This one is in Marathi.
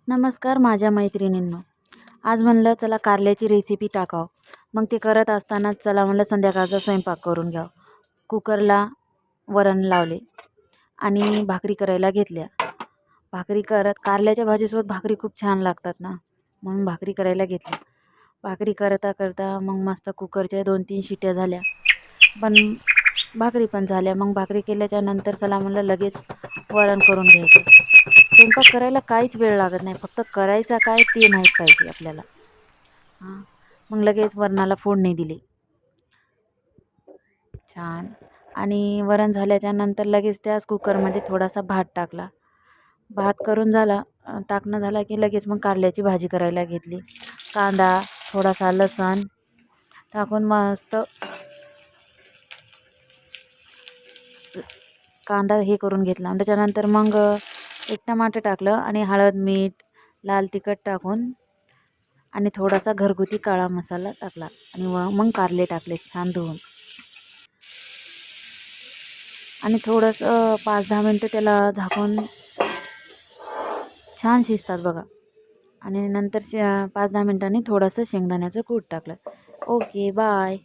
नमस्कार माझ्या मैत्रिणींनो. आज म्हणलं चला कारल्याची रेसिपी टाकाव. मग ते करत असतानाच चला म्हणलं संध्याकाळचा स्वयंपाक करून घ्यावं. कुकरला वरण लावले आणि भाकरी करायला घेतल्या. भाकरी करत कारल्याच्या भाजीसोबत भाकरी खूप छान लागतात ना, म्हणून भाकरी करायला घेतली. भाकरी करता करता मग मस्त कुकरच्या 2-3 शिट्या झाल्या, पण भाकरी पण झाल्या. मग भाकरी केल्याच्या नंतर चला म्हणलं लगेच वरण करून घ्यायचं. स्वयंपाक करायला काहीच वेळ लागत नाही, फक्त करायचा काय ते माहीत पाहिजे आपल्याला. हां, मग लगेच वरणाला फोडणी दिली छान. आणि वरण झाल्याच्या नंतर लगेच त्याच कुकरमध्ये थोडासा भात टाकला. भात करून झाला, टाकणं झाला की लगेच मग कारल्याची भाजी करायला घेतली. कांदा, थोडासा लसूण टाकून मस्त कांदा हे करून घेतला. त्याच्यानंतर मग एक टमाटर टाकलं आणि हळद, मीठ, लाल तिखट टाकून आणि थोडासा घरगुती काळा मसाला टाकला आणि मग कारले टाकले छान धुवून आणि थोडंसं 5-10 मिनटं त्याला झाकून छान शिजतात बघा. आणि नंतर 5-10 मिनटांनी थोडंसं शेंगदाण्याचं कूट टाकलं. Okay, bye.